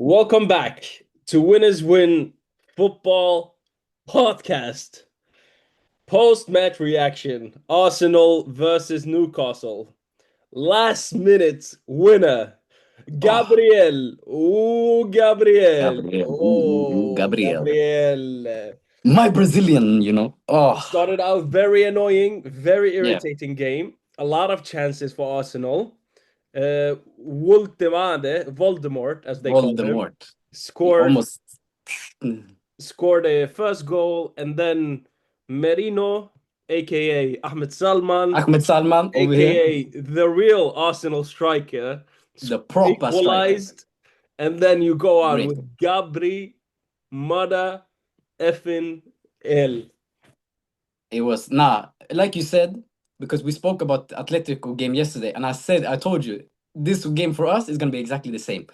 Welcome back to Winners Win Football Podcast. Post-match reaction: Arsenal versus Newcastle. Last minute winner: Oh, Gabriel. Oh, Gabriel. Gabriel. Oh, Gabriel. Gabriel. My Brazilian. It Oh, started out very annoying, very yeah. irritating game. A lot of chances for Arsenal. Voldemort, as they call him, Voldemort. He scored almost. Mm, scored a first goal, and then Merino, aka Ahmed Salman, Ahmed Salman over here, aka the real Arsenal striker, the proper striker. equalized, and then you go on Great. with Gabri Mada effin El. It was, nah, like you said, because we spoke about the Atletico game yesterday, and I told you, this game for us is going to be exactly the same,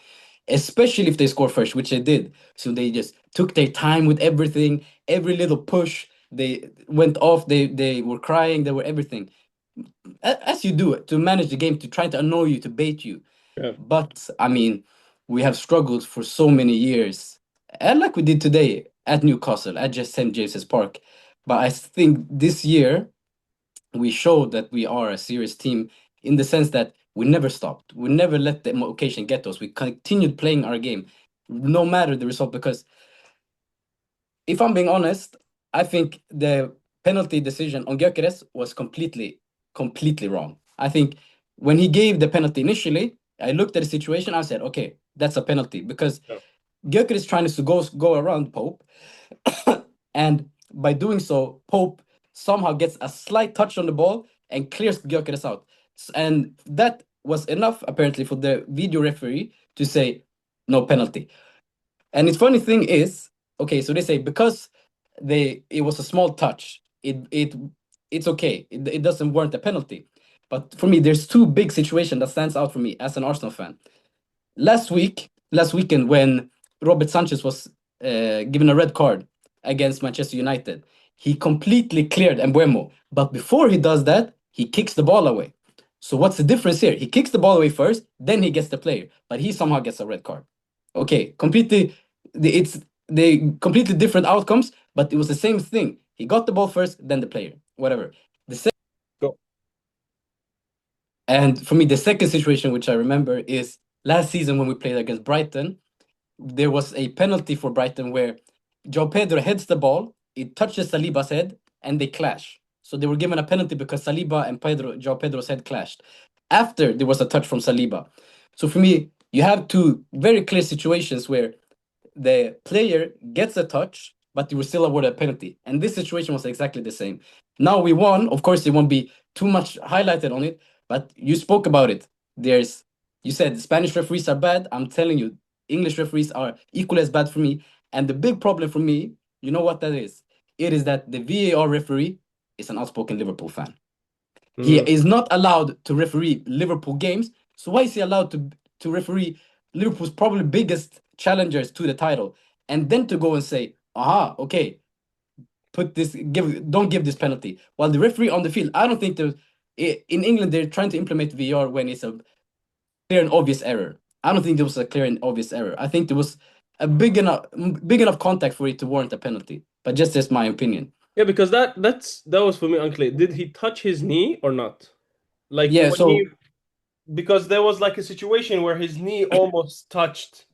especially if they score first, which they did. So they just took their time with everything, every little push. They went off, they were crying, they were everything. As you do it to manage the game, to try to annoy you, to bait you. Yeah. But I mean, we have struggled for so many years, and like we did today at Newcastle, at just St. James's Park. But I think this year we showed that we are a serious team in the sense that we never stopped. We never let the occasion get us. We continued playing our game, no matter the result. Because if I'm being honest, I think the penalty decision on Gyökeres was completely wrong. I think when he gave the penalty initially, I looked at the situation. I said, okay, that's a penalty because Yeah. Gyökeres trying to go around Pope, and by doing so, Pope somehow gets a slight touch on the ball and clears Gyökeres out. And that was enough apparently for the video referee to say no penalty. And the funny thing is, okay, so they say because it was a small touch, it's okay. It doesn't warrant a penalty. But for me, there's two big situations that stands out for me as an Arsenal fan. Last weekend, when Robert Sanchez was given a red card against Manchester United, he completely cleared Embuemo. But before he does that, he kicks the ball away. So what's the difference here? He kicks the ball away first, then he gets the player, but he somehow gets a red card. Okay, it's the completely different outcomes, but it was the same thing. He got the ball first, then the player, whatever. The Go. And for me, the second situation which I remember is last season when we played against Brighton. There was a penalty for Brighton where João Pedro heads the ball, it touches Saliba's head, and they clash. So they were given a penalty because Saliba and João Pedro's head clashed. After there was a touch from Saliba. So for me, you have two very clear situations where the player gets a touch, but you were still awarded a penalty. And this situation was exactly the same. Now we won. Of course, it won't be too much highlighted on it, but you spoke about it. You said Spanish referees are bad. I'm telling you, English referees are equally as bad for me. And the big problem for me, you know what that is? It is that the VAR referee is an outspoken Liverpool fan. He Mm. is not allowed to referee Liverpool games. So why is he allowed to referee Liverpool's probably biggest challengers to the title? And then to go and say, aha, okay, don't give this penalty. While the referee on the field, I don't think in England they're trying to implement VR when it's a clear and obvious error. I don't think there was a clear and obvious error. I think there was a big enough contact for it to warrant a penalty. But just as my opinion. Yeah, because that was for me unclear. Did he touch his knee or not? Like Yeah, when he so because there was like a situation where his knee almost touched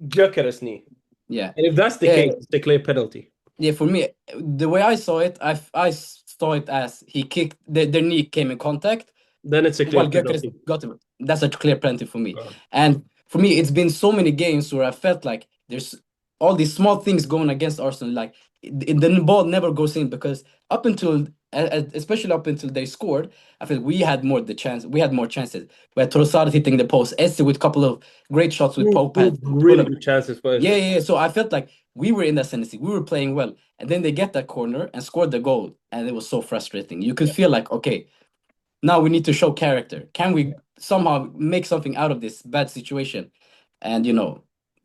Gyökeres' knee. yeah. And if that's the Yeah, case, it's a clear penalty. yeah, for me, the way I saw it, I saw it as he kicked their knee came in contact Then it's a clear while Gyökeres penalty. got him. That's a clear penalty for me. Uh, And for me, it's been so many games where I felt like there's all these small things going against Arsenal. Like the ball never goes in because up until especially up until they scored, I feel we had we had more chances. We had Trossard hitting the post, Esse with a couple of great shots with Pope two had really good chances for yeah, us. yeah, yeah. So I felt like we were in that ascendancy. We were playing well. And then they get that corner and scored the goal. And it was so frustrating. You could feel like, okay, now we need to show character. Can we somehow make something out of this bad situation? And,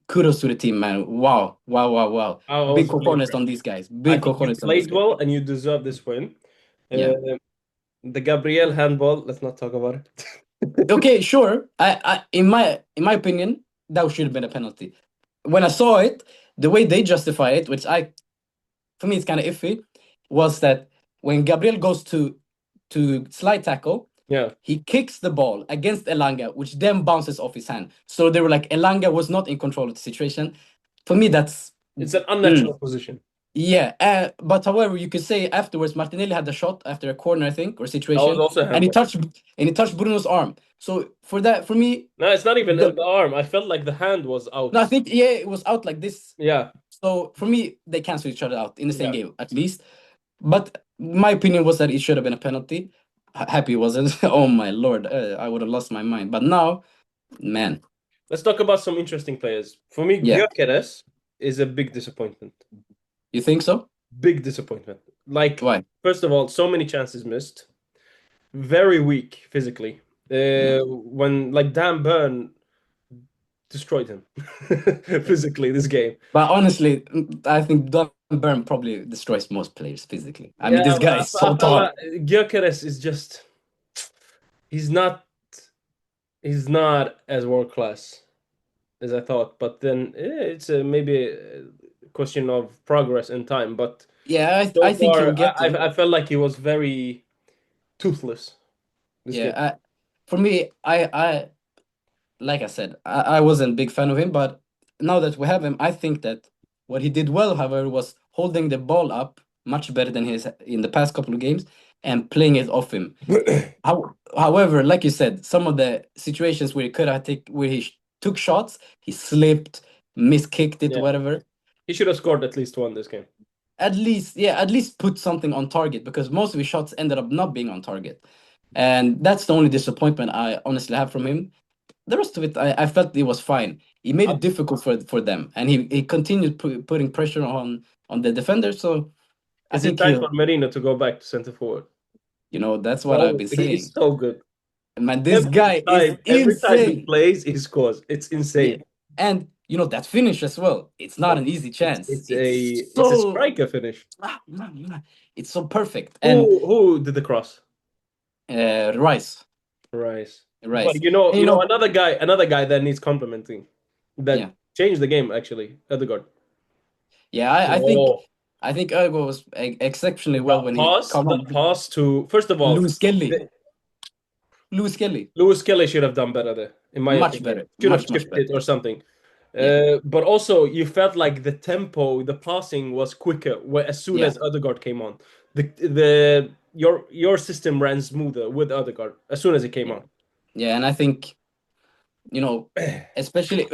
kudos to the team, man. Wow, wow, wow, wow. I Big was really cojones impressed. on these guys. I Big think you cojones on these played guys. well and you deserve this win. Yeah. Uh, the Gabriel handball, let's not talk about it. Okay, sure. In my opinion, that should have been a penalty. when I saw it, the way they justify it, which I for me it's kind of iffy, was that when Gabriel goes to slide tackle, Yeah, he kicks the ball against Elanga, which then bounces off his hand. So they were like, Elanga was not in control of the situation. For me, that's it's an mm, unnatural position. yeah. But however, you could say afterwards, Martinelli had the shot after a corner, I think, or That was situation, also a and handball. he touched Bruno's arm. So for that, for me, No, it's not even the the arm. I felt like the hand was no, I out. think yeah, it was out like this. Yeah, So for me, they cancel each other out in the same yeah. game at least. But my opinion was that it should have been a penalty. Happy it wasn't. Oh my lord, I would have lost my mind. But now, man, Let's talk about some interesting players. For me, yeah, Gyökeres is a big disappointment. you think so? Big disappointment. Like, Why? first of all, so many chances missed. Very weak physically. Yeah, When like Dan Burn destroyed him yeah. physically this game. But honestly, I think Don Burn probably destroys most players physically. I mean, Yeah, this guy but is I so felt tall. like Gyökeres is just he's not he's not as world class as I thought. But then it's maybe a question of progress in time. But Yeah, I so think he will far, get there. I felt like he was very toothless this Yeah, game. for me, I like I said, I wasn't a big fan of him, but now that we have him, I think that what he did well, however, was holding the ball up much better than his in the past couple of games and playing it off him. However, like you said, some of the situations where he could have take where he took shots, he slipped, miskicked it, Yeah, whatever. he should have scored at least one this game. At least, yeah, at least put something on target because most of his shots ended up not being on target. And that's the only disappointment I honestly have from him. The rest of it, I felt it was fine. He made Uh, it difficult for them, and he continued putting pressure on the defender. So I Is it think time for he'll, Merino to go back to center forward? that's what I've Oh, been he is saying. so good. Man, this Every guy is time, every time he insane. plays, he scores. It's Yeah, insane. and that finish as well. It's not Oh, an easy chance. it's It's a so striker finish. it's so perfect. And Who did the cross? Rice, Rice. But Rice, and another guy that needs complimenting, that yeah, changed the game actually. Ødegaard. yeah. Oh, I think Ergo was exceptionally well when he come that on. pass to first of all, Lewis Kelly, the, Lewis Kelly, Lewis Kelly should have done better there, in my much opinion. better, Should have much chipped it or better. something. Yeah, But also, you felt like the tempo, the passing was quicker as soon yeah, as Ødegaard came on. Your system ran smoother with Ødegaard as soon as he came yeah, on. yeah. And I think you know, especially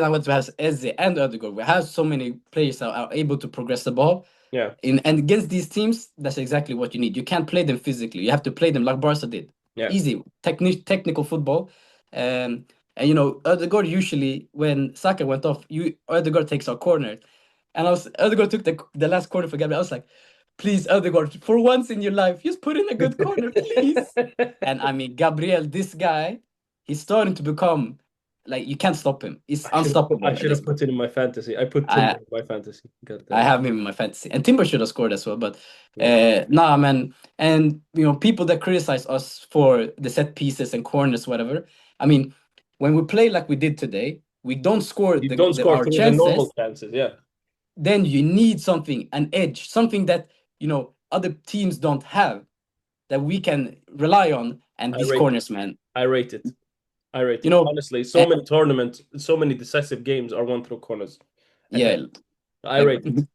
now that we have Eze and Ødegaard, we have so many players that are able to progress the ball. Yeah, And against these teams, that's exactly what you need. You can't play them physically. You have to play them like Barca did. yeah. Easy, technical football. And Ødegaard usually when Saka went off, Ødegaard takes our corner. And Ødegaard took the last corner for Gabriel. I was like, please, Ødegaard, for once in your life, just put in a good corner, please. And I mean, Gabriel, this guy, he's starting to become like you can't stop him. He's I unstoppable at should this have point. put it in my fantasy. I put Timber I in my fantasy. God I damn. have him in my fantasy, and Timber should have scored as well. But Yeah. nah, man. And people that criticize us for the set pieces and corners, whatever. I mean, when we play like we did today, we don't score You don't score our through the normal chances. chances. Yeah, Then you need something, an edge, something that other teams don't have that we can rely on. And I these rate it. corners, man. I rate it. I rate You it. know, Honestly, so eh, many tournaments, so many decisive games are won through corners. I yeah, think I like rate it.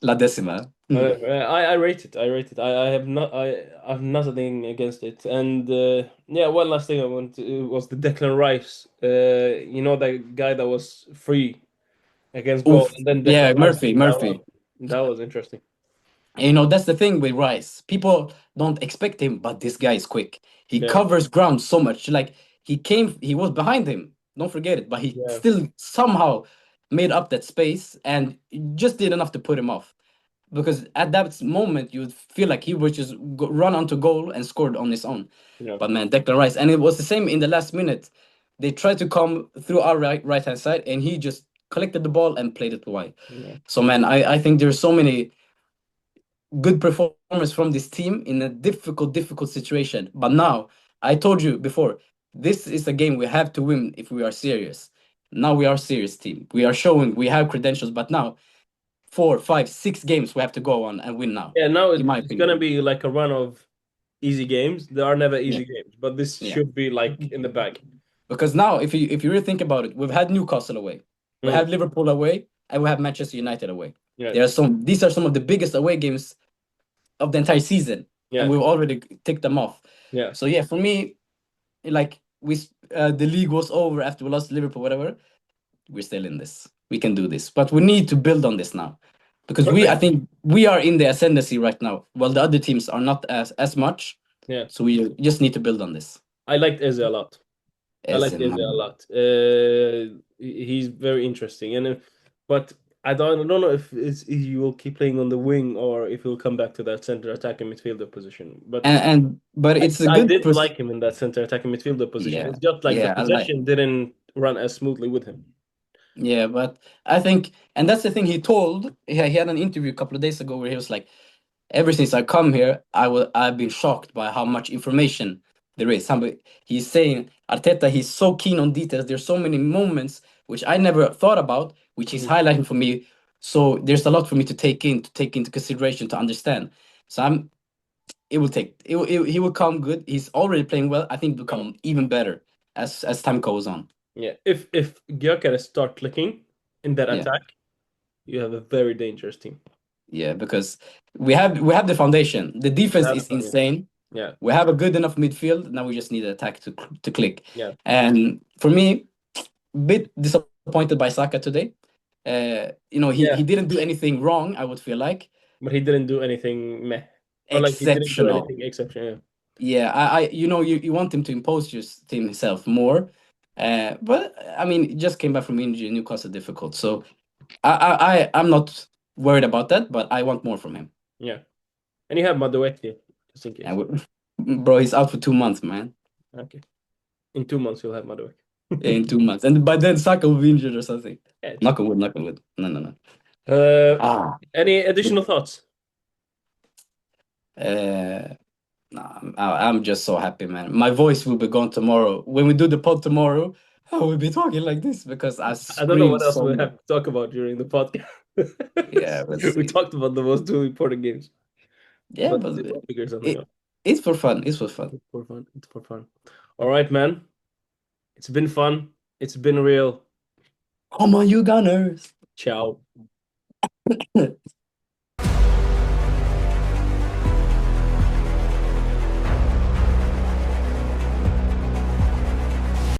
La Decima. Hmm. I rate it. I rate it. I have nothing against it. And yeah, one last thing I want to, was the Declan Rice. That guy that was free against goal, Oof. and then Yeah, Declan Rice Murphy, took that one. Murphy. That was interesting. And, that's the thing with Rice. People don't expect him, but this guy is quick. He Yeah, covers ground so much. Like he was behind him. Don't forget it. But he yeah, still somehow made up that space and just did enough to put him off. Because at that moment, you would feel like he would just run onto goal and scored on his own. yeah, But man, Declan Rice, and it was the same in the last minute. They tried to come through our right hand side, and he just collected the ball and played it wide. yeah. So man, I think there's so many good performance from this team in a difficult situation. But now, I told you before, this is a game we have to win if we are serious. Now we are a serious team. We are showing we have credentials, but now 4, 5, 6 games we have to go on and win now, Yeah, now in my it's gonna opinion. be like a run of easy games. There are never Yeah, easy games, but this yeah. should be like in the bag. Because now, if you really think about it, we've had Newcastle away, we Mm, have Liverpool away, and we have Manchester United away. yeah, There are some. These are some of the biggest away games of the entire season, and yeah, we've already ticked them off. yeah. So yeah, for me, like the league was over after we lost to Liverpool, whatever. We're still in this. We can do this, but we need to build on this now, because I Perfect. think we are in the ascendancy right now, while the other teams are not as much. Yeah, So we just need to build on this. I liked Eze a lot. I As liked in, Eze a man. lot. He's very interesting, and but I don't know if he will keep playing on the wing or if he'll come back to that center attacking midfielder position. But And but it's a I good did like him in that center attacking midfielder position. yeah, It's just like the yeah, I like. possession didn't run as smoothly with him. Yeah, but I think, and that's the thing he told. He had an interview a couple of days ago where he was like, ever since I come here, I've been shocked by how much information there is. He's saying Arteta, he's so keen on details. There's so many moments which I never thought about, which he's Mhm. highlighting for me. So there's a lot for me to take into consideration to understand. So it will take he will come good. He's already playing well. I think he'll Yeah. become even better as time goes on. Yeah. If Gyökeres start clicking in that Yeah. attack, you have a very dangerous team. Yeah, because we have the foundation. The defense Have the is fun, yeah. insane. Yeah. We have a good enough midfield. Now we just need the attack to click. Yeah. And for me, bit disappointed by Saka today. He Yeah. didn't do anything wrong, I would feel like. But he didn't do anything meh. Or like he didn't do Exceptional. anything exceptional. Yeah, you want him to impose himself more. But I mean, he just came back from injury. Newcastle difficult. So I'm not worried about that, but I want more from him. Yeah. And you have Madueke, just in case. And bro, he's out for 2 months, man. Okay. In 2 months you'll have Madueke. In 2 months, and by then Saka will be injured or something. Yeah, true. Knock on wood, knock on wood. No, no, no. Uh, Ah, any additional thoughts? uh, nah, I'm just so happy, man. My voice will be gone tomorrow. When we do the pod tomorrow, I will be talking like this because I I don't know screamed what else so we much. have to talk about during the podcast. Yeah, let's We see. talked about the most two important games, Yeah, but but we'll figure something it out. it's for fun. It's for fun. It's for fun. It's for fun. All right, man. It's been fun. It's been real. Come on, you Gunners. Ciao.